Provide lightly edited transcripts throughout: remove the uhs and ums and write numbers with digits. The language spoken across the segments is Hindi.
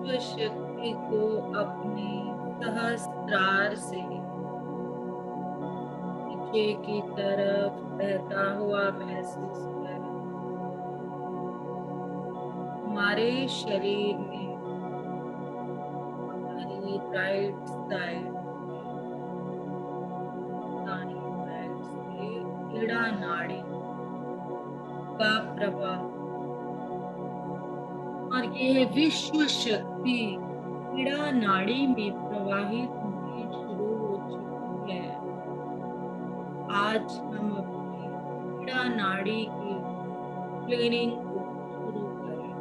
विश्व शक्ति को अपने सहस्त्रार से नीचे की तरफ बहता हुआ महसूस करें। हमारे शरीर में हमारी राइट साइड दाहिनी साइड से ईड़ा नाड़ी का प्रवाह और ये विश्व शक्ति ईड़ा नाड़ी में प्रवाहित होनी शुरू हो चुकी है। आज हम अपनी ईड़ा नाड़ी की क्लीनिंग को शुरू करें।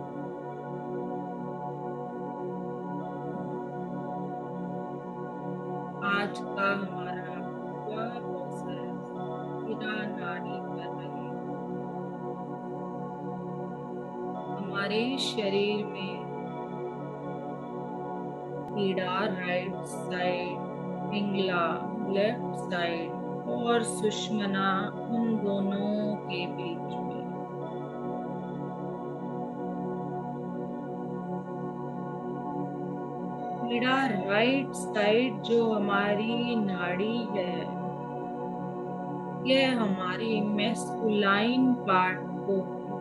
आज का हमारा पूरा प्रोसेस ईड़ा नाड़ी कर रहे हैं। हमारे शरीर में Ida right side, Pingala left side और सुषुम्ना उन दोनों के बीच में। ईड़ा राइट साइड जो हमारी नाड़ी है, यह हमारी मैस्कुलाइन पार्ट को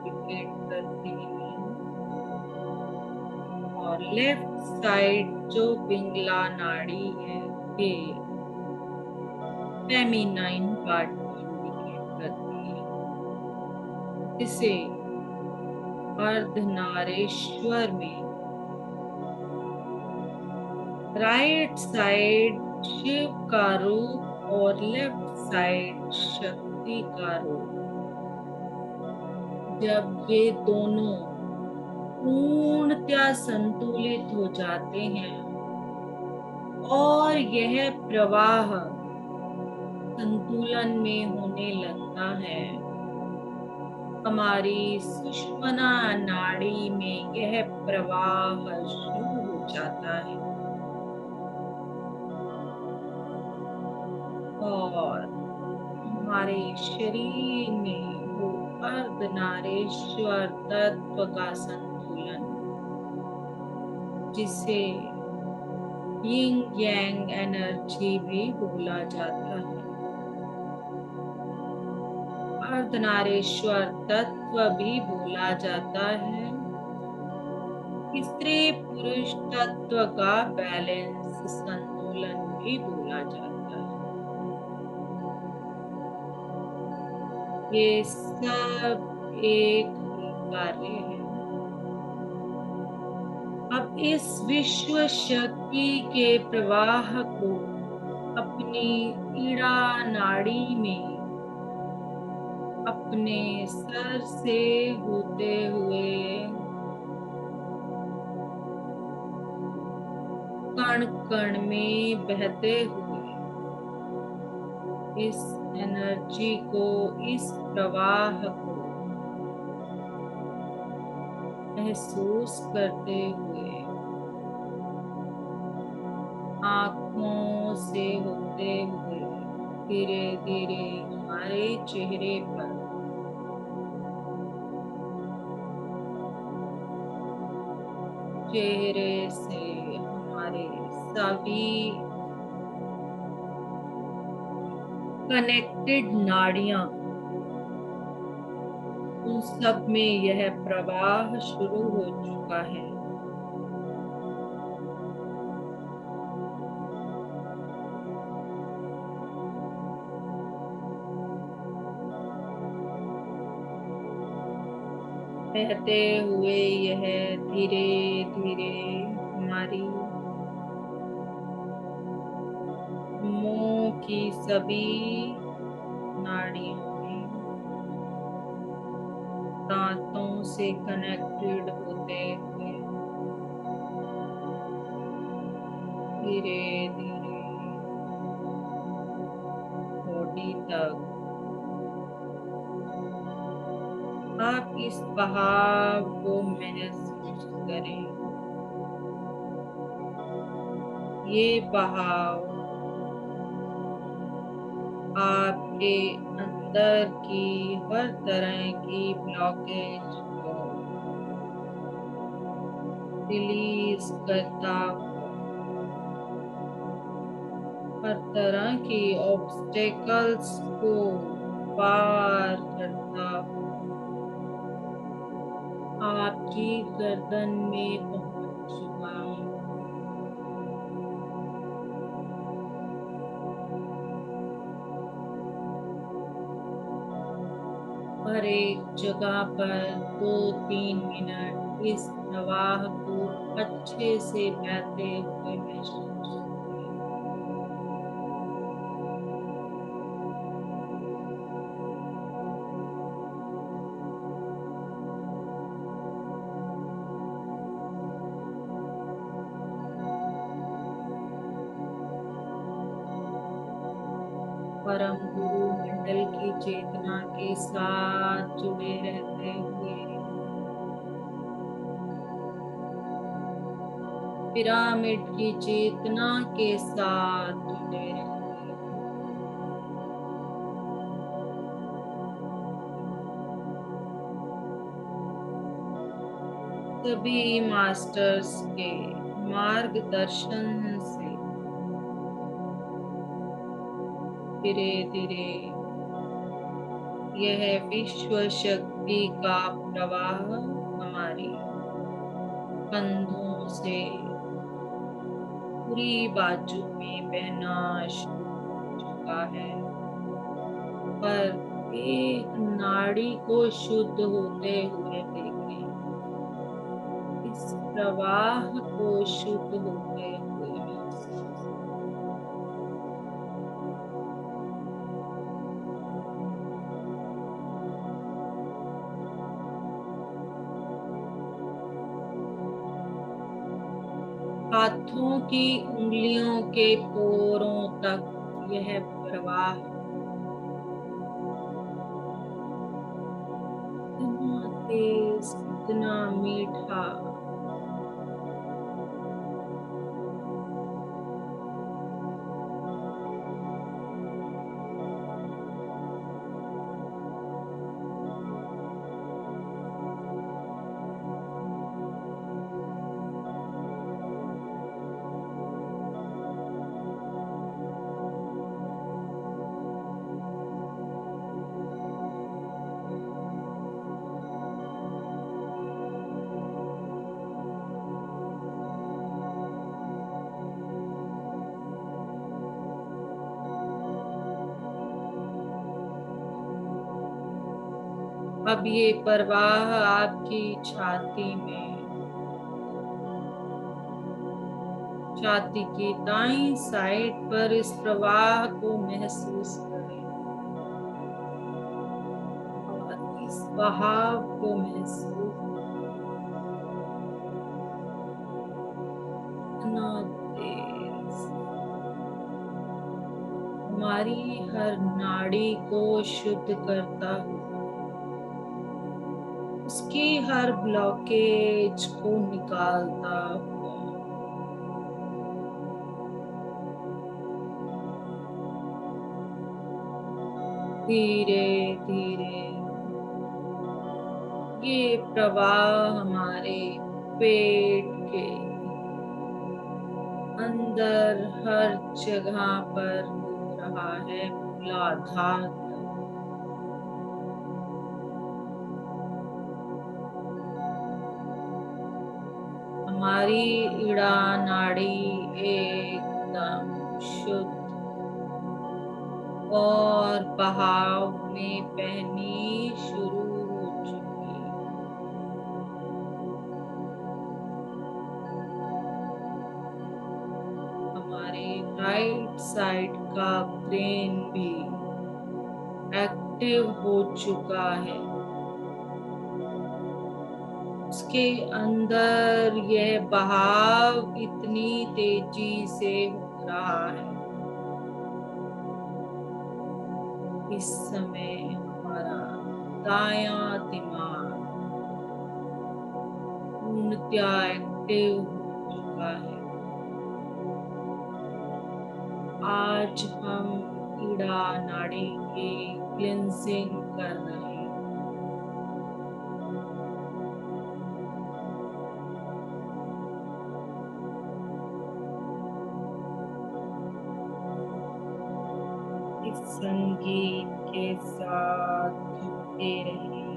इंडिकेट करती है और लेफ्ट साइड जो पिंगला नाड़ी है, ये फेमिनाइन पार्ट को इंडिकेट करती है, जिसे अर्धनारीश्वर में राइट साइड शिव का रूप और लेफ्ट साइड शक्ति का रूप। जब ये दोनों पूर्णतया संतुलित हो जाते हैं और यह प्रवाह संतुलन में होने लगता है, हमारी सुषुम्ना नाड़ी में यह प्रवाह शुरू हो जाता है और हमारे शरीर में वो अर्धनारीश्वर तत्व का संतुलन, जिसे यिंग यांग एनर्जी भी बोला जाता है, अर्धनारीश्वर तत्व भी बोला जाता है, स्त्री पुरुष तत्व का बैलेंस संतुलन भी बोला जाता है। ये सब एक ही कार्य है। अब इस विश्व शक्ति के प्रवाह को अपनी ईड़ा नाड़ी में अपने सर से होते हुए कण कण में बहते हुए इस एनर्जी को, इस प्रवाह को महसूस करते हुए आँखों से होते हुए धीरे धीरे हमारे चेहरे पर चेहरे से हमारे सभी कनेक्टेड नाड़ियां, उन सब में यह प्रवाह शुरू हो चुका है। बहते हुए यह धीरे धीरे हमारी मुंह की सभी नाड़ियों में, दांतों से कनेक्टेड होते हुए धीरे धीरे बॉडी तक आप इस बहाव को महसूस करें। ये बहाव आपके अंदर की हर तरह की ब्लॉकेज को रिलीज करता हुआ, हर तरह की ऑब्स्टेकल्स को पार करता हुआ आपकी गर्दन में पहुंच चुका है। हर एक जगह पर 2-3 मिनट इस प्रवाह को अच्छे से बहते हुए महसूस करें। परम गुरु मंडल की चेतना के साथ जुड़े रहते हुए पिरामिड की चेतना के साथ जुड़े रहते हुए सभी मास्टर्स के मार्गदर्शन से धीरे धीरे यह विश्व शक्ति का प्रवाह हमारी कंधों से पूरी बाजू में बहना शुरू हो चुका है। पर एक नाड़ी को शुद्ध होते हुए देखें, इस प्रवाह को शुद्ध होते हुए महसूस हाथों की उंगलियों के पोरों तक यह प्रवाह इतना तेज, इतना मीठा, अब ये प्रवाह आपकी छाती की दाईं साइड पर इस प्रवाह को महसूस करें और इस बहाव को महसूस इतना तेज, हमारी हर नाड़ी को शुद्ध करता हुआ, उसकी हर ब्लॉकेज को निकालता हुआ धीरे धीरे ये प्रवाह हमारे पेट के अंदर हर जगह पर हो रहा है, मूलाधार तक। हमारी इड़ा नाड़ी एकदम शुद्ध और बहाव में बहनी शुरू हो चुकी है। हमारे राइट साइड का ब्रेन भी एक्टिव हो चुका है। उसके अंदर यह बहाव इतनी तेजी से हो रहा है। इस समय हमारा दायां दिमाग पूर्णतया एक्टिव हो चुका है। आज हम इड़ा नाड़ी की क्लींजिंग कर रहे हैं। . इस संगीत के साथ जुड़ते रहें।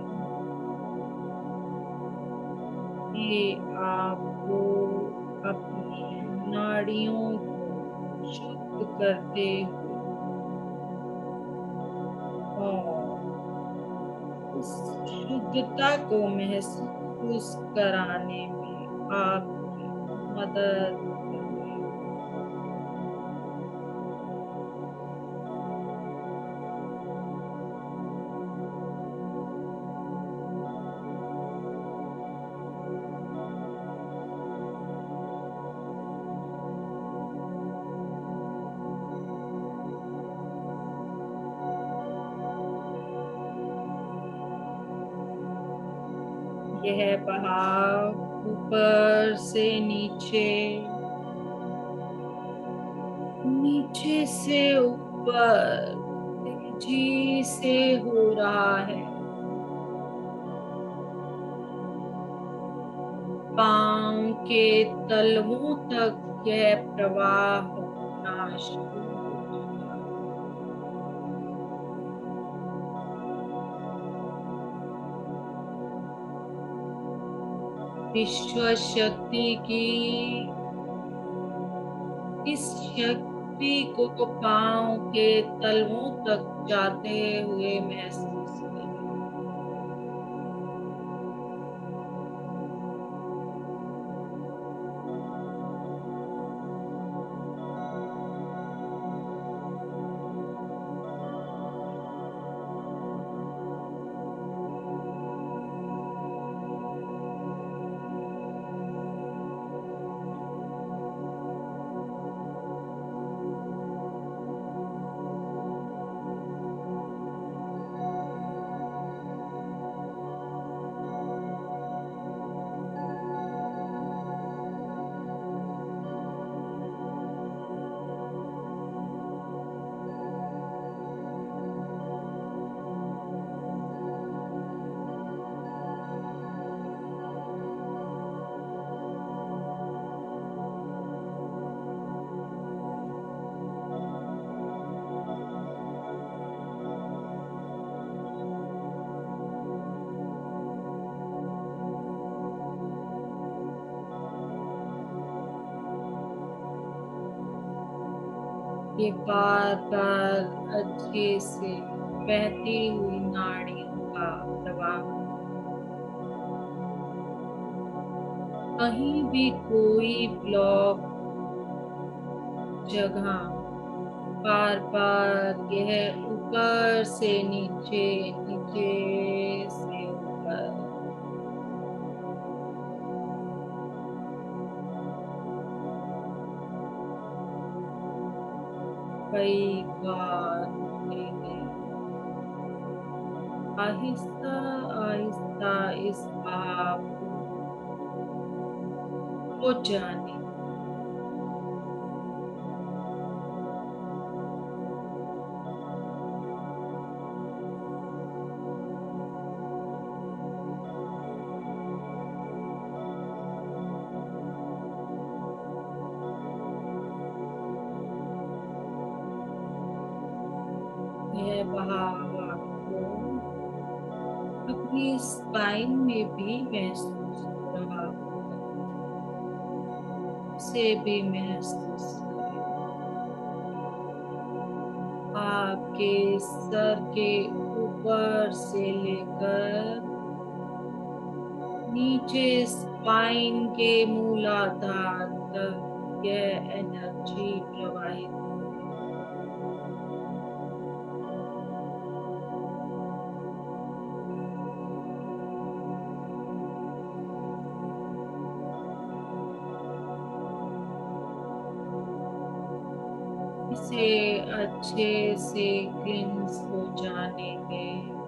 ये आपको अपनी नाड़ियों को शुद्ध करते हुए और उस शुद्धता को महसूस कराने में आपकी मदद करें। यह बहाव ऊपर से नीचे, नीचे से ऊपर तेजी से हो रहा है। पाँव के तलवों तक यह प्रवाह होना शुरू हो चुका है। विश्व शक्ति की इस शक्ति को पाँव के तलवों तक जाते हुए महसूस करें। ये बार-बार अच्छे से बहती हुई नाड़ियों का प्रवाह। कहीं भी कोई ब्लॉक जगह, बार-बार यह ऊपर से नीचे, नीचे से ऊपर कई बार होते गए। आहिस्ता आहिस्ता इस भाव को जाने। यह भाव आपको अपनी स्पाइन में भी महसूस हो रहा होगा। उसे भी महसूस करें। आपके सर के ऊपर से लेकर नीचे स्पाइन के मूलाधार तक यह एनर्जी प्रवाहित हो। इसे अच्छे से क्लींस हो जाने में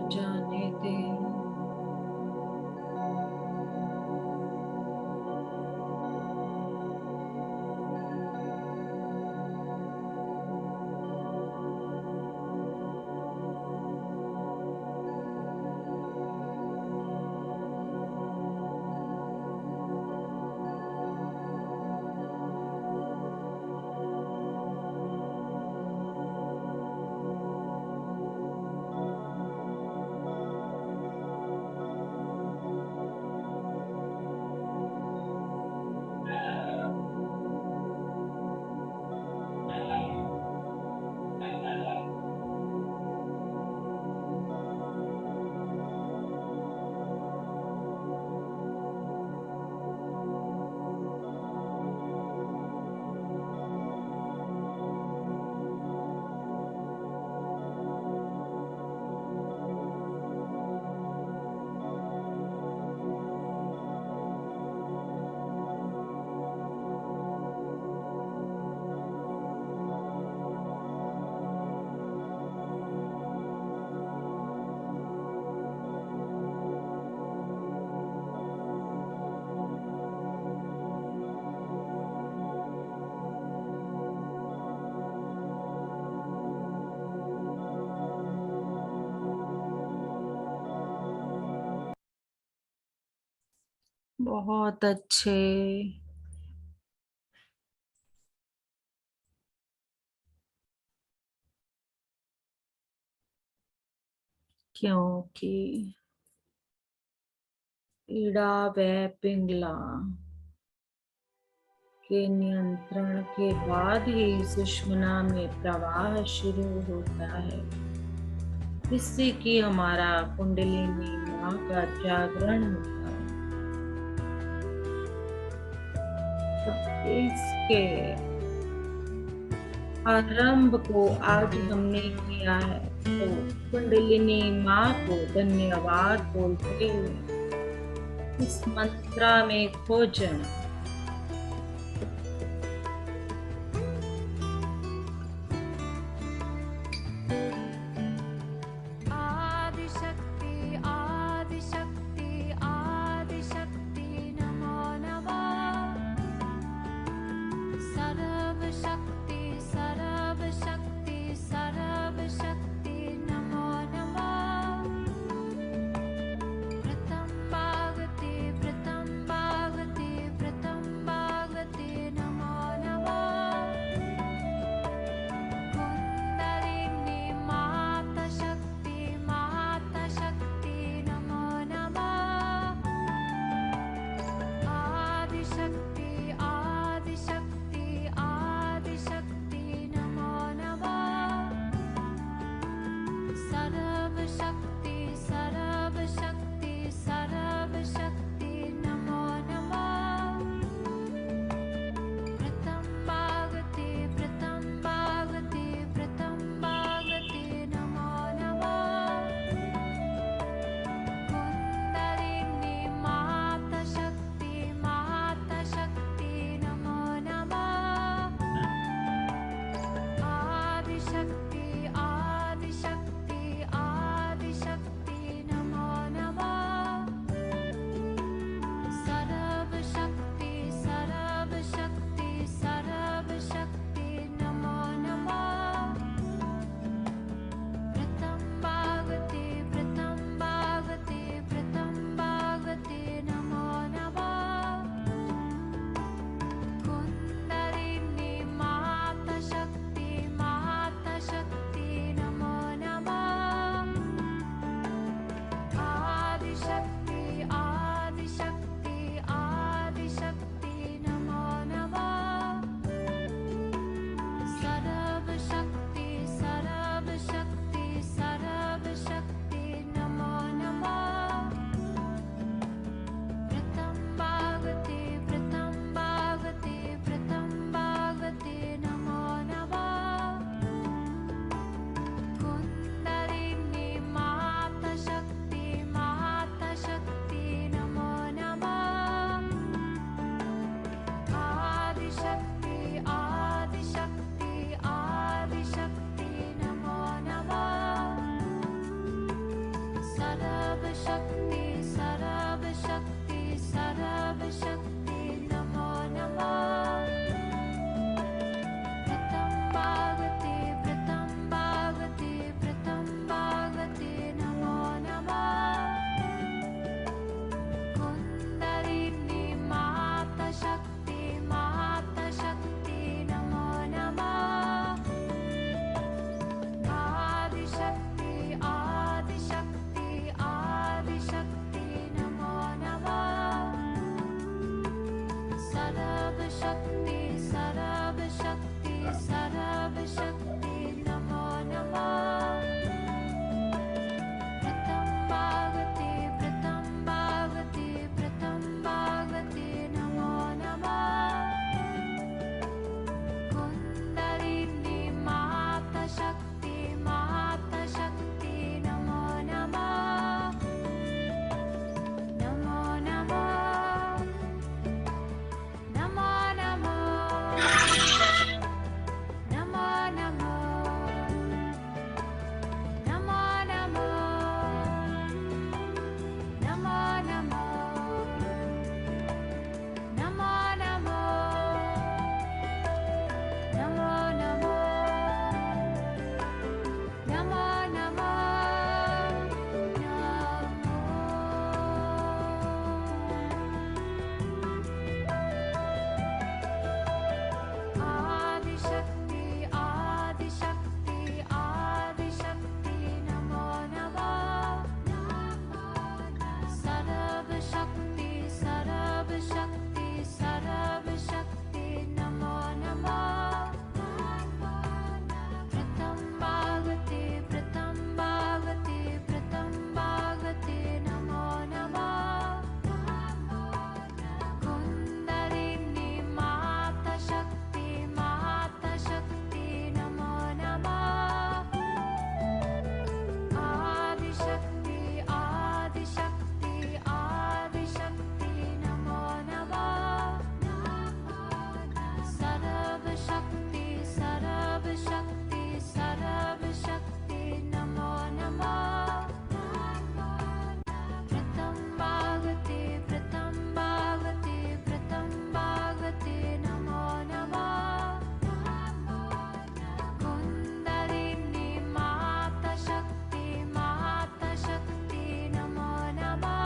जाने दें। बहुत अच्छे। क्योंकि इड़ा व पिंगला के नियंत्रण के बाद ही सुषुम्ना में प्रवाह शुरू होता है, जिससे कि हमारा कुंडलिनी माँ का जागरण होता है। अब इसके आरंभ को आज हमने किया है, तो कुंडलिनी माँ को धन्यवाद बोलते हुए इस मंत्रा में खो जाएं। आदिशक्ति आदिशक्ति आदिशक्ति नमो नमः। सर्वशक्ति सर्वशक्ति सर्वशक्ति नमो नमः। प्रथम भागति प्रथम भागति प्रथम सर्वशक्ति सर्वशक्ति सर्वशक्ति नमो नमः प्रथम भागवते नमो नमः कुंडलिनी माता शक्ति नमो नमः नमो नमः नमो नमः नमो नमः नमो नमः नमो नमः नमो नमः नमो नमः नमो नमः आदिशक्ति आदिशक्ति आदिशक्ति नमो नमः सर्वशक्ति सर्वशक्ति सर्वशक्ति नमो नमः प्रथम भागवते नमो नमः कुंडलिनी माता शक्ति नमो नमः आदिशक्ति आदिशक्ति आदिशक्ति नमो नमः सर्वशक्ति सर्वशक्ति सर्वशक्ति नमो नमः प्रथम भागवते नमो नमः कुंडलिनी माता शक्ति नमो नमः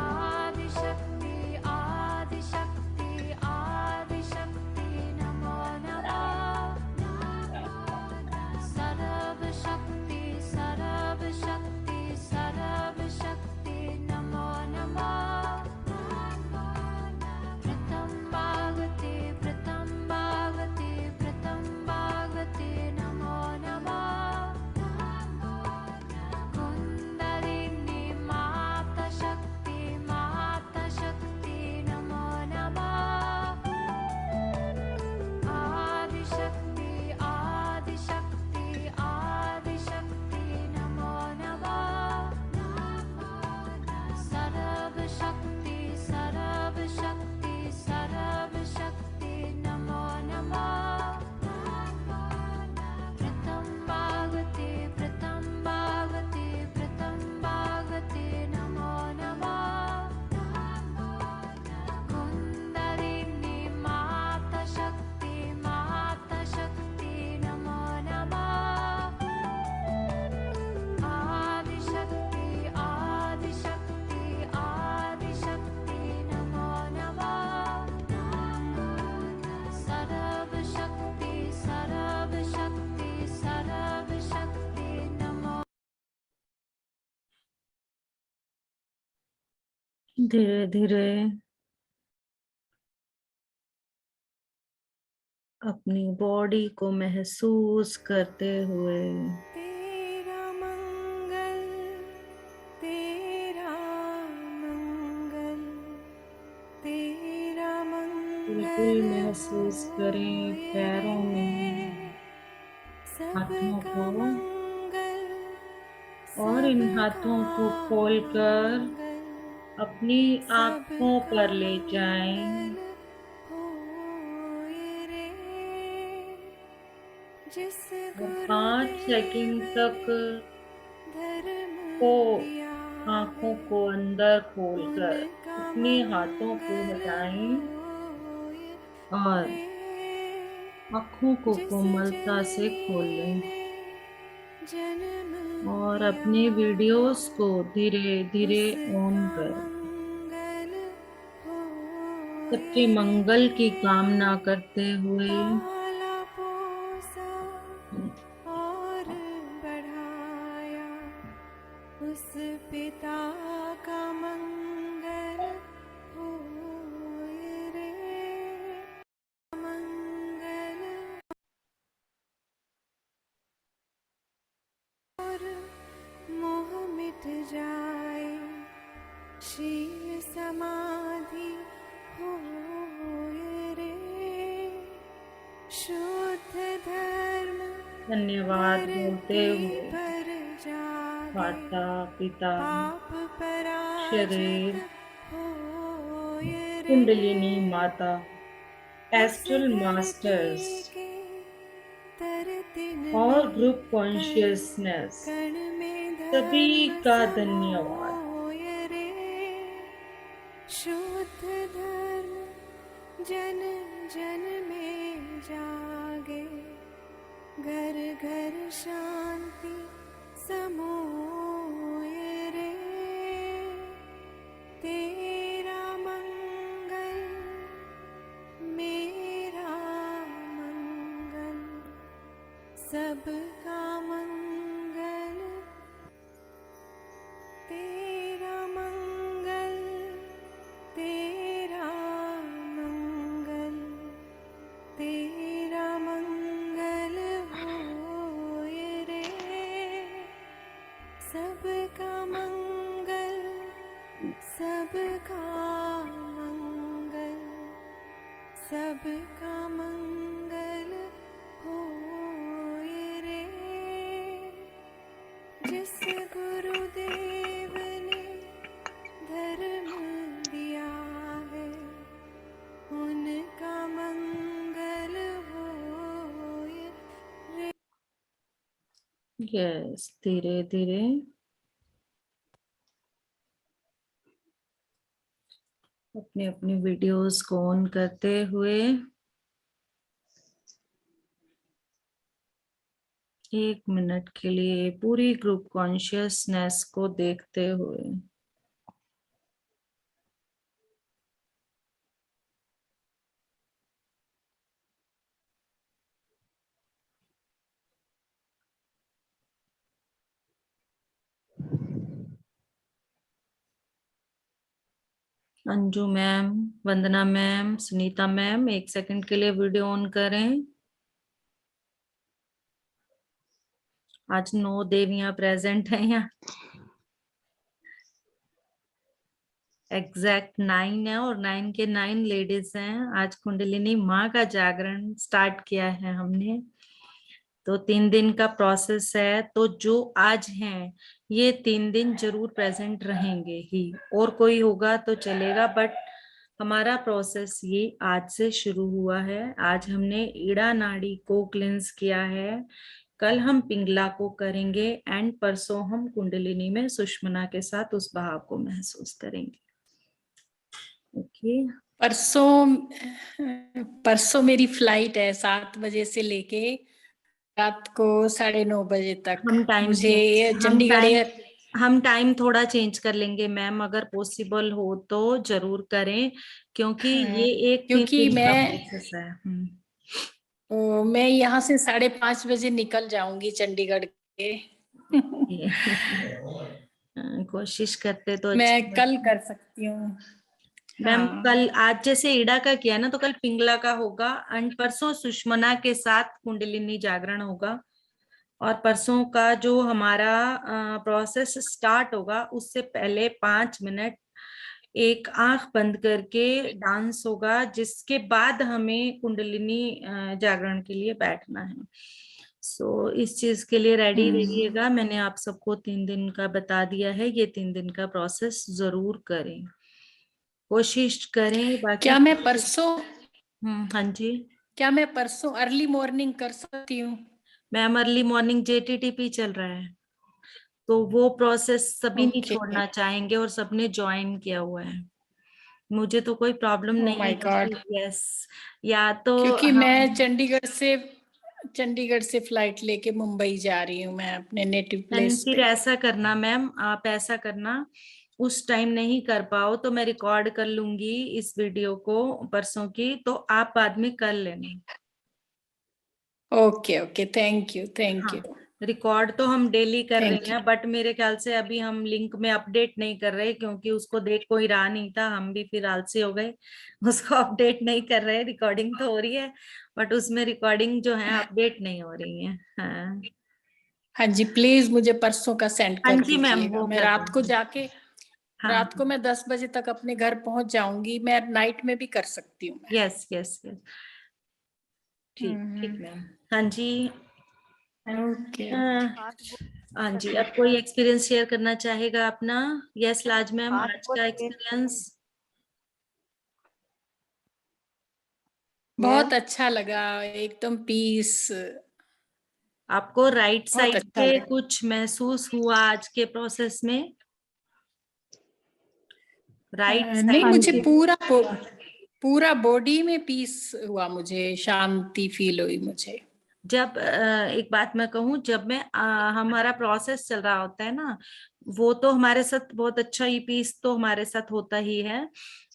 आदिशक्ति आदिशक्ति आदिशक्ति नमो नमः सर्वशक्ति सर्वशक्ति सर्वशक्ति नमो नमः प्रथम भागवते नमो नमः कुंडलिनी माता शक्ति नमो नमः आदिशक्ति आदिशक्ति आदिशक्ति नमो नमः सर्वशक्ति सर्वशक्ति सर्वशक्ति नमो नमः प्रथम भागवते नमो नमः कुंडलिनी माता शक्ति नमो नमः आदिशक्ति आदिशक्ति आदिशक्ति नमो नमः सर्वशक्ति सर्वशक्ति सर्वशक्ति नमो धीरे धीरे अपनी बॉडी को महसूस करते हुए तेरा मंगल तेरा मंगल तेरा बिल्कुल मंगल महसूस करें पैरों में, हाथों सबका को, मंगल और इन हाथों को खोलकर अपनी आंखों पर ले जाएं। और 5 सेकंड तक को आंखों को अंदर खोलकर अपने हाथों को हटाएं और आंखों को कोमलता से खोल लें और अपने वीडियोस को धीरे धीरे ऑन करें। सबके मंगल की कामना करते हुए और बढ़ाया उस पिता का मंगल हो उठ जाए, शील समाधि होए रे, शुद्ध धर्म धन्यवाद बोलते धरती हुए पर जागे, माता पिता पाप पराजित शरीर होए रे, कुंडलिनी माता उस एस्ट्रल मास्टर्स धरती के तरतिन और में ग्रुप कण कॉन्शियसनेस कण में सभी धर्म का धन्यवाद। समोय रे, शुद्ध धर्म जन जन में जागे, घर घर शांति समोय रे, तेरा मंगल मेरा मंगल, सबका मंगल, तेरा मंगल, तेरा मंगल, तेरा मंगल होए रे, सबका मंगल, सबका मंगल, सबका मंगल होए रे, जिस गुरुदेव ने धर्म दिया है, उनका मंगल होए रे। यस, धीरे धीरे अपनी अपनी वीडियोस को ऑन करते हुए 1 मिनट के लिए पूरी ग्रुप कॉन्शियसनेस को देखते हुए अंजू मैम, वंदना मैम, सुनीता मैम 1 सेकंड के लिए वीडियो ऑन करें। आज 9 देवियां प्रेजेंट हैं यहाँ। एग्जैक्ट 9 है और 9 के 9 लेडीज हैं। आज कुंडलिनी माँ का जागरण स्टार्ट किया है हमने, तो 3 दिन का प्रोसेस है। तो जो आज हैं ये 3 दिन जरूर प्रेजेंट रहेंगे ही, और कोई होगा तो चलेगा, बट हमारा प्रोसेस ये आज से शुरू हुआ है। आज हमने ईड़ा नाड़ी को क्लिंस किया है, कल हम पिंगला को करेंगे, एंड परसों हम कुंडलिनी में सुषमना के साथ उस भाव को महसूस करेंगे। ओके परसों परसों मेरी फ्लाइट है 7 बजे से लेके रात को 9:30 तक। हम टाइम मुझे चंडीगढ़ हम टाइम थोड़ा चेंज कर लेंगे मैम, अगर पॉसिबल हो तो जरूर करें, क्योंकि ये एक 3 क्योंकि दिन का मैं प्रोसेस है। मैं यहाँ से 5:30 बजे निकल जाऊंगी चंडीगढ़ के। कोशिश करते तो मैं अच्छी कल बात। कर सकती हूँ। मैम हाँ कल, आज जैसे ईड़ा का किया ना, तो कल पिंगला का होगा, एंड परसों सुषमना के साथ कुंडलिनी जागरण होगा। और परसों का जो हमारा प्रोसेस स्टार्ट होगा उससे पहले 5 मिनट एक आंख बंद करके डांस होगा, जिसके बाद हमें कुंडलिनी जागरण के लिए बैठना है। सो इस चीज के लिए रेडी रहिएगा। मैंने आप सबको 3 दिन का बता दिया है, ये 3 दिन का प्रोसेस जरूर करें, कोशिश करें। बाकी क्या मैं परसों हाँ जी क्या मैं परसों अर्ली मॉर्निंग कर सकती हूँ? मैम, अर्ली मॉर्निंग JTTP चल रहा है, तो वो प्रोसेस सभी नहीं ओके। छोड़ना चाहेंगे और सबने ज्वाइन किया हुआ है। मुझे तो कोई प्रॉब्लम ओ नहीं माय है गॉड, कि यस, या तो क्योंकि मैं हम चंडीगढ़ से फ्लाइट लेके मुंबई जा रही हूँ, मैं अपने नेटिव प्लेस फिर पे। ऐसा करना मैम, आप ऐसा करना, उस टाइम नहीं कर पाओ तो मैं रिकॉर्ड कर लूंगी इस वीडियो को परसों की, तो आप बाद में कर लेना। Okay okay, thank you thank हाँ, यू रिकॉर्ड तो हम डेली कर रहे थैंक यू। हैं, बट मेरे ख्याल से अभी हम लिंक में अपडेट नहीं कर रहे, क्योंकि उसको देख कोई रहा नहीं था, हम भी फिर आलसी हो गए। उसको अपडेट नहीं कर रहे, रिकॉर्डिंग तो हो रही है बट उसमें रिकॉर्डिंग जो है अपडेट नहीं हो रही है। हाँ हाँ जी, प्लीज मुझे परसों का सेंड हाँ कर जी मैम, दीजिएगा। वो मैं कर रात को दूंगी। जाके हाँ रात को मैं 10 बजे तक अपने घर पहुंच जाऊंगी। मैं नाइट में भी कर सकती हूँ मैं। यस यस यस, ठीक ठीक मैम। हाँ जी। ओके। हाँ हाँ जी, अब कोई एक्सपीरियंस शेयर करना चाहेगा अपना? यस लाज मैम, आज का एक्सपीरियंस। बहुत यस, अच्छा लगा, एकदम पीस। आपको राइट बहुत साइड अच्छा पे लगा। कुछ महसूस हुआ आज के प्रोसेस में? राइट नहीं, साइड मुझे पे। पूरा बॉडी में पीस हुआ, मुझे शांति फील हुई मुझे। जब एक बात मैं कहूँ, जब मैं हमारा प्रोसेस चल रहा होता है ना, वो तो हमारे साथ बहुत अच्छा ही पीस तो हमारे साथ होता ही है,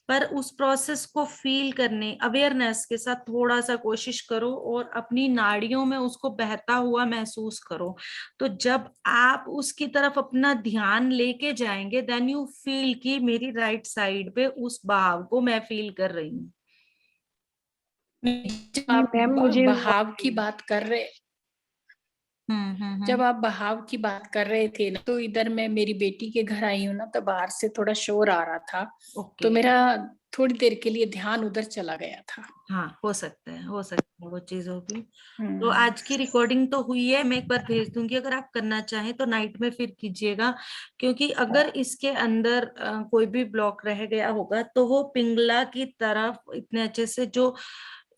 पर उस प्रोसेस को फील करने अवेयरनेस के साथ थोड़ा सा कोशिश करो और अपनी नाड़ियों में उसको बहता हुआ महसूस करो। तो जब आप उसकी तरफ अपना ध्यान लेके जाएंगे, देन यू फील कि मेरी राइट साइड पे उस बहाव को मैं फील कर रही हूँ। जब आप बहाव की बात कर रहे हम्म। जब आप बहाव की बात कर रहे थे ना, तो इधर मैं मेरी बेटी के घर आई हूँ ना, तो बाहर से थोड़ा शोर आ रहा था। तो ओके। मेरा थोड़ी देर के लिए ध्यान उधर चला गया था। हाँ, हो सकता है, हो सकता है वो चीज होगी। तो हम्म। आज की रिकॉर्डिंग तो हुई है, मैं एक बार भेज दूंगी, अगर आप करना चाहें तो नाइट में फिर कीजिएगा। क्योंकि अगर इसके अंदर कोई भी ब्लॉक रह गया होगा, तो वो पिंगला की तरफ इतने अच्छे से जो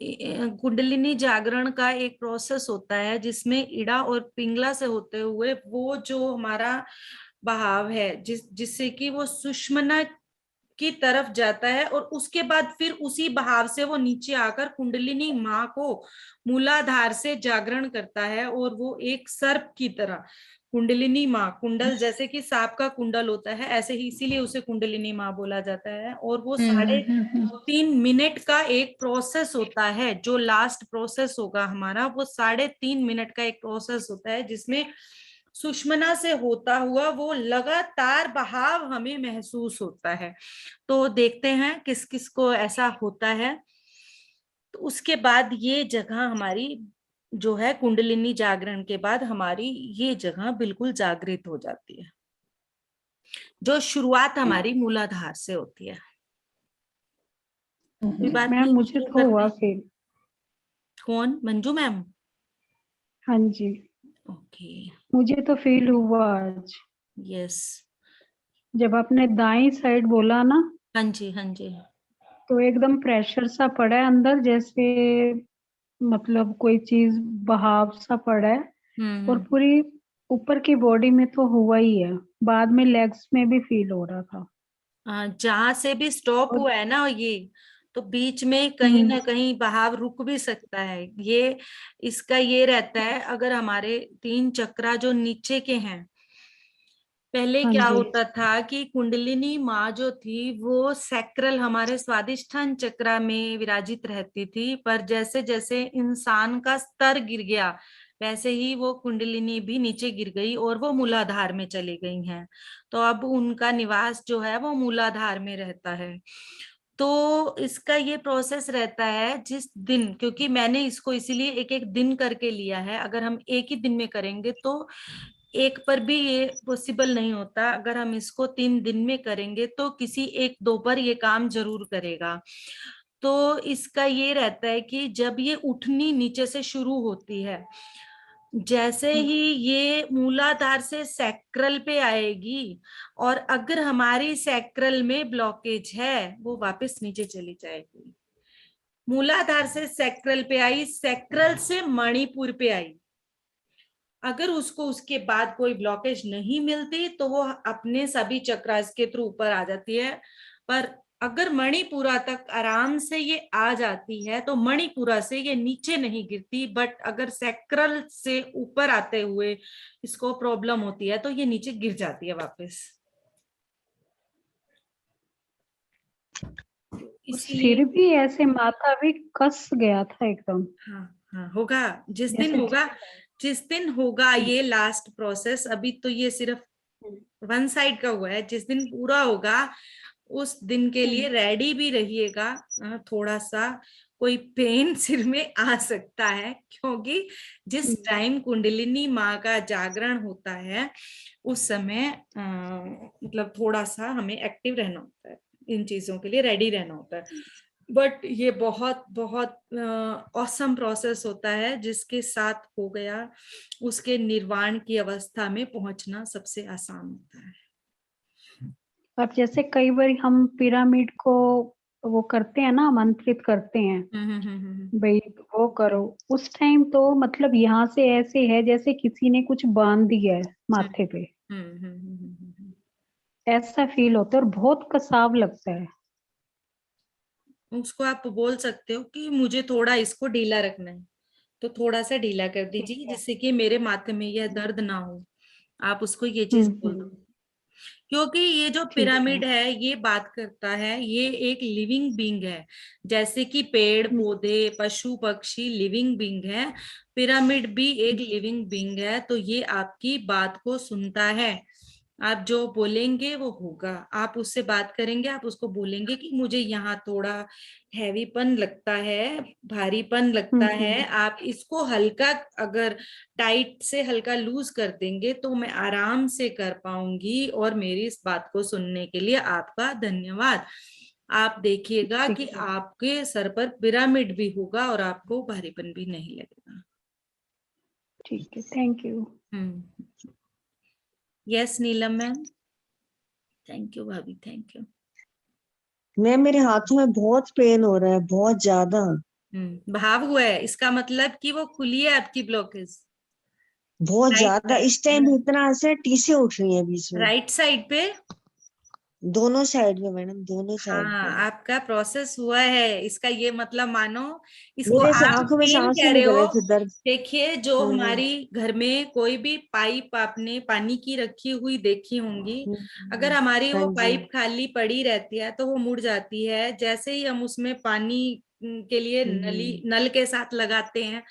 कुंडलिनी जागरण का एक प्रोसेस होता है, जिसमें इड़ा और पिंगला से होते हुए वो जो हमारा बहाव है, जिससे कि वो सुषुम्ना की तरफ जाता है, और उसके बाद फिर उसी बहाव से वो नीचे आकर कुंडलिनी माँ को मूलाधार से जागरण करता है, और वो एक सर्प की तरह कुंडलिनी माँ, कुंडल जैसे कि सांप का कुंडल होता है, ऐसे ही, इसीलिए उसे कुंडलिनी माँ बोला जाता है। और वो साढ़े 3 मिनट का एक प्रोसेस होता है, जो लास्ट प्रोसेस होगा हमारा, वो 3.5 मिनट का एक प्रोसेस होता है, जिसमें सुषुम्ना से होता हुआ वो लगातार बहाव हमें महसूस होता है। तो देखते हैं किस किस को ऐसा होता है। तो उसके बाद ये जगह हमारी जो है, कुंडलिनी जागरण के बाद हमारी ये जगह बिल्कुल जागृत हो जाती है, जो शुरुआत हमारी मूलाधार से होती है। कोई बात मैम नहीं, मुझे शुरू तो करते हुआ हैं। फील। कौन? मंजू मैम? हाँ जी, ओके। मुझे तो फील हुआ आज। यस। जब आपने दाई साइड बोला ना, हाँ जी हाँ जी। तो एकदम प्रेशर सा पड़ा है अंदर, जैसे मतलब कोई चीज बहाव सा पड़ा है। और हम्म। पूरी ऊपर की बॉडी में तो हुआ ही है, बाद में लेग्स में भी फील हो रहा था। जहां से भी स्टॉप और हुआ है ना ये, तो बीच में कहीं हम्म। ना कहीं बहाव रुक भी सकता है। ये इसका ये रहता है, अगर हमारे 3 चक्रा जो नीचे के हैं, पहले हाँ क्या जी। होता था कि कुंडलिनी माँ जो थी वो सैक्रल हमारे स्वादिष्ठान चक्रा में विराजित रहती थी, पर जैसे जैसे इंसान का स्तर गिर गया, वैसे ही वो कुंडलिनी भी नीचे गिर गई और वो मूलाधार में चली गई हैं। तो अब उनका निवास जो है वो मूलाधार में रहता है। तो इसका ये प्रोसेस रहता है जिस दिन, क्योंकि मैंने इसको इसीलिए एक एक दिन करके लिया है, अगर हम एक ही दिन में करेंगे तो एक पर भी ये पॉसिबल नहीं होता। अगर हम इसको 3 दिन में करेंगे तो किसी एक दो पर ये काम जरूर करेगा। तो इसका ये रहता है कि जब ये उठनी नीचे से शुरू होती है, जैसे ही ये मूलाधार से सैक्रल पे आएगी, और अगर हमारी सैक्रल में ब्लॉकेज है, वो वापस नीचे चली जाएगी। मूलाधार से सैक्रल पे आई, सैक्रल से मणिपुर पे आई, अगर उसको उसके बाद कोई ब्लॉकेज नहीं मिलती तो वो अपने सभी चक्रास के थ्रू ऊपर आ जाती है। पर अगर मणिपुरा तक आराम से ये आ जाती है, तो मणिपुरा से ये नीचे नहीं गिरती, बट अगर सैक्रल से ऊपर आते हुए इसको प्रॉब्लम होती है, तो ये नीचे गिर जाती है वापस। और इसीलिए सिर भी ऐसे, माथा भी कस गया था एकदम। हाँ हाँ, होगा जैसे जिस दिन होगा ये लास्ट प्रोसेस। अभी तो ये सिर्फ वन साइड का हुआ है, जिस दिन पूरा होगा उस दिन के लिए रेडी भी रहिएगा थोड़ा सा। कोई पेन सिर में आ सकता है, क्योंकि जिस टाइम कुंडलिनी माँ का जागरण होता है उस समय मतलब थोड़ा सा हमें एक्टिव रहना होता है, इन चीजों के लिए रेडी रहना होता है। बट ये बहुत बहुत ऑसम प्रोसेस होता है, जिसके साथ हो गया उसके निर्वाण की अवस्था में पहुंचना सबसे आसान होता है। अब जैसे कई बार हम पिरामिड को वो करते हैं ना, आमंत्रित करते हैं भाई वो करो, उस टाइम तो मतलब यहाँ से ऐसे है जैसे किसी ने कुछ बांध दिया है माथे पे, ऐसा फील होता है और बहुत कसाव लगता है। उसको आप बोल सकते हो कि मुझे थोड़ा इसको ढीला रखना है, तो थोड़ा सा ढीला कर ठीक दीजिए है। जिससे कि मेरे माथे में यह दर्द ना हो। आप उसको ये चीज बोल दो, क्योंकि ये जो ठीक है। पिरामिड है ये बात करता है, ये एक लिविंग बीइंग है। जैसे कि पेड़ पौधे पशु पक्षी लिविंग बीइंग है, पिरामिड भी एक लिविंग बीइंग है। तो ये आपकी बात को सुनता है, आप जो बोलेंगे वो होगा। आप उससे बात करेंगे, आप उसको बोलेंगे कि मुझे यहाँ थोड़ा हैवीपन लगता है, भारीपन लगता है, आप इसको हल्का, अगर टाइट से हल्का लूज कर देंगे तो मैं आराम से कर पाऊंगी, और मेरी इस बात को सुनने के लिए आपका धन्यवाद। आप देखिएगा ठीक कि है। आपके सर पर पिरामिड भी होगा और आपको भारीपन भी नहीं लगेगा। ठीक है, thank you. Yes Neelam ma'am. Thank you भाभी, थैंक यू। मैम मेरे हाथों में बहुत पेन हो रहा है, बहुत ज्यादा। भाव हुआ है, इसका मतलब कि वो खुली है आपकी ब्लॉकेज। बहुत राइट ज्यादा, इस टाइम भी इतना ऐसे टीसे उठ रही है बीच में। राइट साइड पे, दोनों साइड में मैडम, दोनों साइड हाँ पे। आपका प्रोसेस हुआ है, इसका ये मतलब मानो इसको मेरे से आप आंखों में से पेन आंसू कह रहे निकल हो। रहे थे, दर्द। देखिए, जो हम्म हमारी घर में कोई भी पाइप आपने पानी की रखी हुई देखी होंगी, अगर हमारी हाँ वो जी। पाइप खाली पड़ी रहती है तो वो मुड़ जाती है। जैसे ही हम उसमें पानी के लिए नल के साथ लगाते हैं,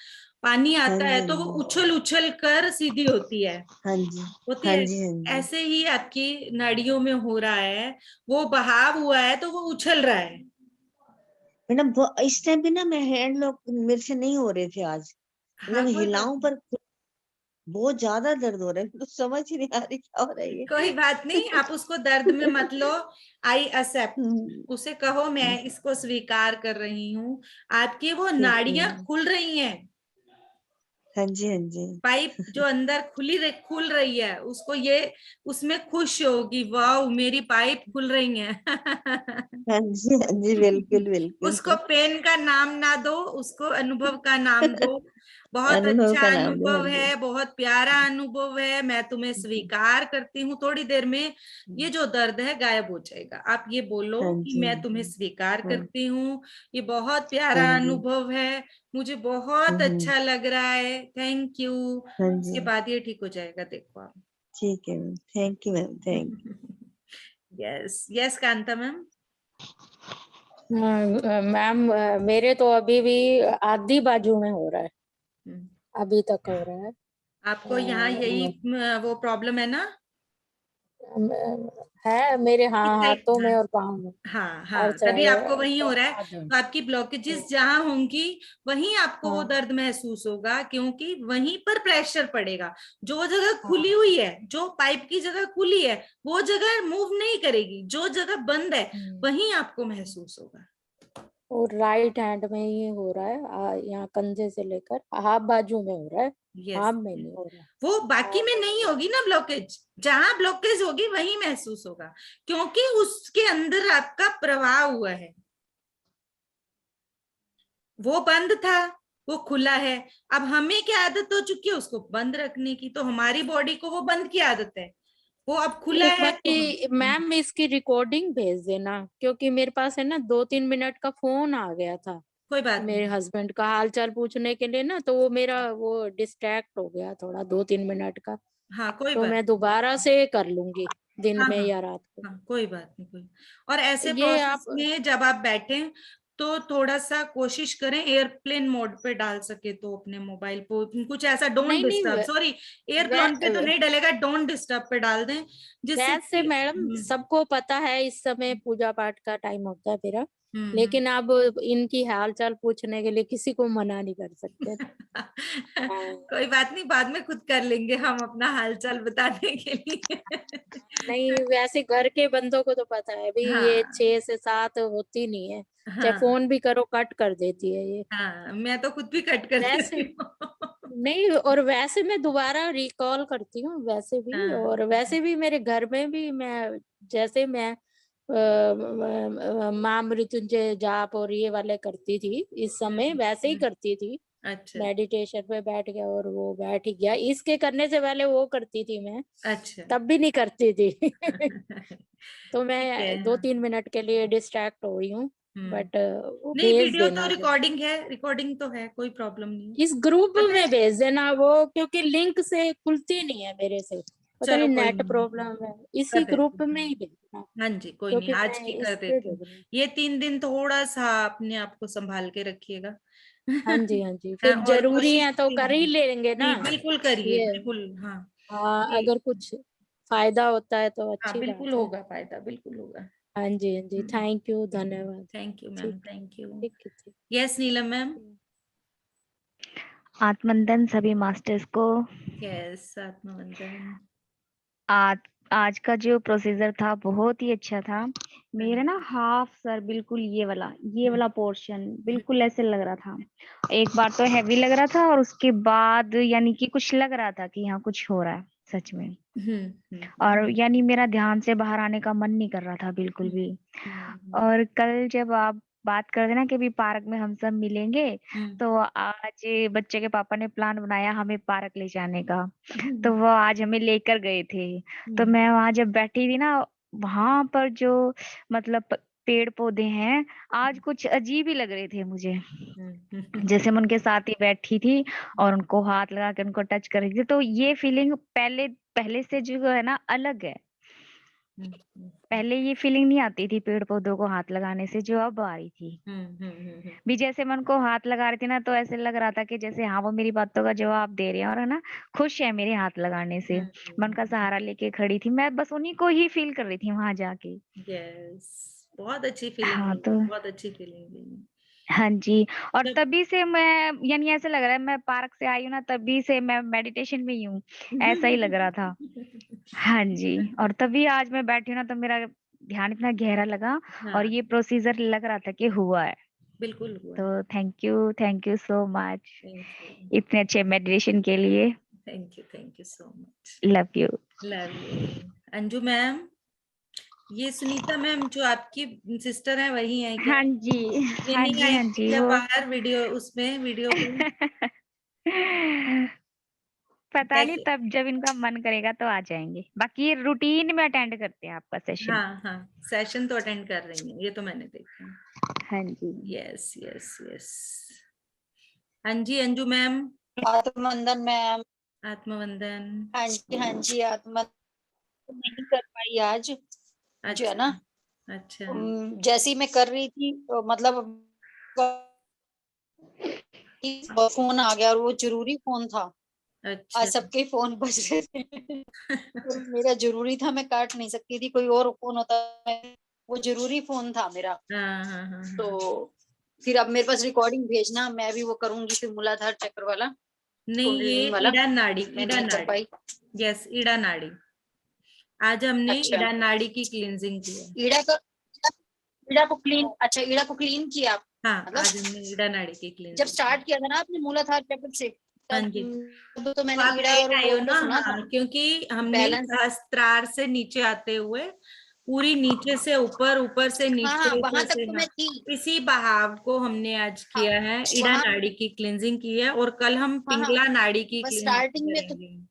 पानी हाँ आता जी। है तो वो उछल उछल कर सीधी होती है, हाँ जी। होती हाँ है। जी। हाँ जी। ऐसे ही आपकी नाड़ियों में हो रहा है, वो बहाव हुआ है तो वो उछल रहा है। मैडम इस टाइम भी ना, मैं हैंड लॉक मेरे से नहीं हो रहे थे आज। हाँ मतलब कोई बात हिलाऊं नहीं, पर बहुत ज्यादा दर्द हो रहा है, तो समझ ही नहीं आ रही क्या हो रहा है कोई बात नहीं, आप उसको दर्द में मत लो। आई एक्सेप्ट, हम्म, उसे कहो मैं इसको स्वीकार कर रही हूँ। आपकी वो ठीक है। नाड़ियां खुल रही हैं, हाँ जी। हाँ जी। पाइप जो अंदर खुल रही है, उसको ये उसमें खुश होगी, वाह मेरी पाइप खुल रही है। हाँ जी। हाँ जी, बिल्कुल बिल्कुल। उसको पेन का नाम ना दो, उसको अनुभव का नाम दो। बहुत अनुभव अच्छा का नाम दो। हाँ अनुभव जी। है, बहुत प्यारा अनुभव है, मैं तुम्हें स्वीकार करती हूँ। थोड़ी देर में ये जो दर्द है गायब हो जाएगा। आप ये बोलो हाँ कि जी। मैं तुम्हें स्वीकार हाँ करती हूँ, ये बहुत हाँ प्यारा जी। अनुभव है, मुझे बहुत हम्म, अच्छा लग रहा है, थैंक यू। हाँ उसके जी। बाद ये ठीक हो जाएगा, देखो आप। ठीक है ma'am, thank you ma'am, thank yes yes Kanta ma'am. Ma'am मेरे तो अभी भी आधी बाजू में हो रहा है, हम्म, अभी तक हो रहा है। आपको यहाँ यही वो प्रॉब्लम है ना? है मेरे, इस हाँ, साइड, हाथों में और पाँव में, हाँ और हाँ, तभी आपको वहीं हो रहा है। आधे में। तो आपकी ब्लॉकेजेस जहां होंगी वहीं आपको वो हाँ दर्द महसूस होगा, क्योंकि वहीं पर प्रेशर पड़ेगा। जो जगह खुली हाँ। हुई है, जो पाइप की जगह खुली है, वो जगह मूव नहीं करेगी, जो जगह बंद है वहीं आपको महसूस होगा। और राइट हैंड में ही हो रहा है, यहाँ कंधे से लेकर हाफ बाजू में हो रहा है, यस, आर्म में नहीं हो रहा है। वो बाकी में नहीं होगी ना ब्लॉकेज, जहां ब्लॉकेज होगी वहीं महसूस होगा, क्योंकि उसके अंदर आपका प्रवाह हुआ है। वो बंद था, वो खुला है। अब हमें क्या आदत हो चुकी है उसको बंद रखने की, तो हमारी बॉडी को वो बंद की आदत है, वो अब खुला एक है बार तो हम मैम इसकी रिकॉर्डिंग भेज देना, क्योंकि मेरे पास है ना 2-3 मिनट का फोन आ गया था कोई बात मेरे नहीं। हस्बैंड का हाल चाल पूछने के लिए ना, तो वो मेरा वो डिस्ट्रैक्ट हो गया थोड़ा 2-3 मिनट का। हाँ कोई तो बात मैं नहीं। दोबारा से कर लूंगी दिन हाँ में हाँ या रात को। हाँ, कोई बात नहीं, कोई। और ऐसे ये आप प्रोसेस में जब आप बैठे तो थोड़ा सा कोशिश करें एयरप्लेन मोड पे डाल सके तो अपने मोबाइल को कुछ ऐसा, डोंट नहीं नहीं डिस्टर्ब, सॉरी एयरप्लेन पे तो नहीं डलेगा, डोंट डिस्टर्ब पे डाल दें, जिससे वैसे कि मैडम सबको पता है इस समय पूजा पाठ का टाइम होता है मेरा, लेकिन अब इनकी हाल चाल पूछने के लिए किसी को मना नहीं कर सकते। कोई बात नहीं, बाद में खुद कर लेंगे हम अपना हाल चाल बताने के लिए। नहीं, वैसे घर के बंदों को तो पता है भाई, हाँ, ये 6 से 7 होती नहीं है, चाहे हाँ, फोन भी करो कट कर देती है ये। हाँ, मैं तो खुद भी कट कर वैसे देती हूँ। नहीं, और वैसे मैं दोबारा रिकॉल करती हूँ वैसे भी, हाँ, और वैसे भी मेरे घर में भी मैं, जैसे मैं माँ मृत्युंजय जाप और ये वाले करती थी इस समय, वैसे ही करती थी। अच्छा, मेडिटेशन पे बैठ गया और वो बैठ ही गया, इसके करने से पहले वो करती थी मैं, अच्छा। तब भी नहीं करती थी। तो ठीक है, मैं 2-3 मिनट के लिए डिस्ट्रैक्ट हो रही हूँ, बट वो नहीं, भेज वीडियो तो देना जो रिकॉर्डिंग है, रिकॉर्डिंग तो है, कोई प्रॉब्लम नहीं है। इस ग्रुप पता में है, भेज देना वो, क्योंकि लिंक से खुलती नहीं है मेरे से, पता चलो नहीं कोई नेट नहीं, प्रॉब्लम है, कर इसी देते ग्रुप में हैं। ही भेजना, हाँ जी, कोई नहीं, क्योंकि आज मैं की इस कर पे देती हूँ। भेज रही हूँ। ये 3 दिन थोड़ा सा अपने आप को संभाल के रखिएगा। हाँ जी, हाँ जी, हाँ, फिर और जरूरी कोशिश है तो कर ही लेंगे ना जी बिल्कुल करिए, ये। बिल्कुल। हाँ हाँ, जी, अगर कुछ फायदा होता है तो हाँ, अच्छी बिल्कुल बात है। होगा फायदा, बिल्कुल होगा। हाँ जी, हाँ जी, थैंक यू, धन्यवाद। थैंक यू मैम, ठीक, थैंक यू। ठीक है, ठीक। यस नीलम मैम। आत्मवंदन सभी मास्टर्स को। यस, आत्मवंदन। आज आज का जो प्रोसीजर था बहुत ही अच्छा था। मेरा ना हाफ सर बिल्कुल ये वाला पोर्शन बिल्कुल ऐसे लग रहा था। एक बार तो हैवी लग रहा था और उसके बाद यानी कि कुछ लग रहा था कि यहाँ कुछ हो रहा है सच में। और यानी मेरा ध्यान से बाहर आने का मन नहीं कर रहा था बिल्कुल भी। और कल जब आप बात कर देना कि भी पार्क में हम सब मिलेंगे, तो आज बच्चे के पापा ने प्लान बनाया हमें पार्क ले जाने का। तो वो आज हमें लेकर गए थे। तो मैं वहां जब बैठी थी ना, वहां पर जो मतलब पेड़ पौधे हैं आज कुछ अजीब ही लग रहे थे मुझे। जैसे मैं उनके साथ ही बैठी थी और उनको हाथ लगा के उनको टच कर रही थी, तो ये फीलिंग पहले पहले से जो है ना अलग है। पहले ये फीलिंग नहीं आती थी पेड़ पौधों को हाथ लगाने से, जो अब आ रही थी। भी जैसे मैं उनको हाथ लगा रही थी ना, तो ऐसे लग रहा था कि जैसे हाँ वो मेरी बातों का जवाब दे रहे हैं और है ना खुश है मेरे हाथ लगाने से। मैं उनका सहारा लेके खड़ी थी, मैं बस उन्हीं को ही फील कर रही थी वहां जाके। यस, बहुत अच्छी फीलिंग हाँ है, तो बहुत अच्छी फीलिंग है। हाँ जी। और जब तभी से मैं यानी ऐसे लग रहा है मैं पार्क से आई हूँ ना, तभी से मैं मेडिटेशन में ही हूँ, ऐसा ही लग रहा था। हाँ जी। और तभी आज मैं बैठी हूँ ना, तो मेरा ध्यान इतना गहरा लगा और हाँ, ये प्रोसीजर लग रहा था कि हुआ है। बिल्कुल हुआ। तो thank you so much thank you, इतने अच्छे मेडिटेशन के लिए। Thank you so much. Love you. Love you. Anju ma'am, ये सुनीता मैम जो आपकी सिस्टर है वही है क्या? हाँ जी, ये हाँ नहीं जी, हाँ आएंगे जी क्या वो बाहर वीडियो, उसमें वीडियो पे? पता नहीं, कैसे? तब जब इनका मन करेगा तो आ जाएंगे। बाकी ये रूटीन में अटेंड करते हैं आपका सेशन। हाँ, हाँ, सेशन तो अटेंड कर रही हैं, ये तो मैंने देखा। हाँ जी। Yes, yes, yes. हाँ जी अंजू मैम। आत्मवंदन मैम। आत्मवंदन। हाँ जी आत्मवंदन नहीं कर पाई आज, जो है ना। अच्छा, अच्छा, जैसी मैं कर रही थी तो मतलब फोन आ गया और वो जरूरी फोन था। अच्छा। आज सबके फोन बज रहे थे और मेरा जरूरी था, मैं काट नहीं सकती थी, कोई और फोन होता, वो जरूरी फोन था मेरा। हाँ, हाँ, हाँ, हाँ। तो फिर अब मेरे पास रिकॉर्डिंग भेजना, मैं भी वो करूंगी फिर मूलाधार चक्र वाला, नहीं, ये कुंडलिनी वाला। ईड़ा नाड़ी, मैं ईड़ा नहीं कर नाड़ी। पाई। यस, ईड़ा नाड़ी। आज हमने अच्छा, ईड़ा नाड़ी की क्लींजिंग की है। ईड़ा का, ईड़ा को क्लीन, अच्छा ईड़ा को क्लीन किया आप? हाँ, मतलब आज हमने ईड़ा नाड़ी की जब क्लींजिंग की। स्टार्ट किया था ना आपने मूलाधार चक्र से, हाँ तब जी, तो तो मैंने आप ईड़ा और लेट आए वो हो तो ना? सुना था, हाँ, क्योंकि हमने बैलेंस। सहस्त्रार से नीचे आते हुए पूरी नीचे से ऊपर, ऊपर से हाँ नीचे, हाँ, वहां ऊपर तक से, तो हाँ, मैं थी। इसी बहाव को हमने आज हाँ किया है। ईड़ा वहां, नाड़ी की क्लींजिंग की है और कल हम हाँ हाँ, पिंगला नाड़ी की बस क्लींजिंग स्टार्टिंग में तो, करेंगे।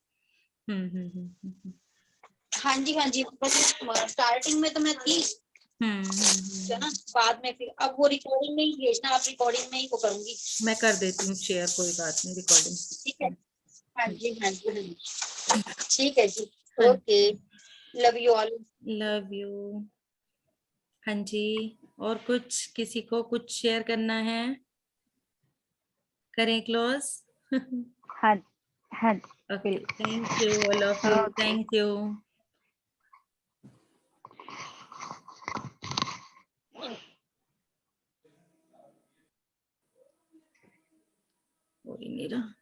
हाँ जी, बस स्टार्टिंग में तो मैं थी, है ना। बाद में फिर अब वो रिकॉर्डिंग में ही भेजना, आप रिकॉर्डिंग में ही वो करूंगी। मैं कर देती हूँ शेयर, कोई बात नहीं, रिकॉर्डिंग। ठीक है, हाँ जी, हाँ जी, हाँ जी, ठीक है जी, okay, love you all. Love you. हाँ जी, और कुछ किसी को कुछ शेयर करना है? करें क्लोज? हाँ हाँ okay, thank you all of you, okay. Thank you. हो ही नहीं रहा।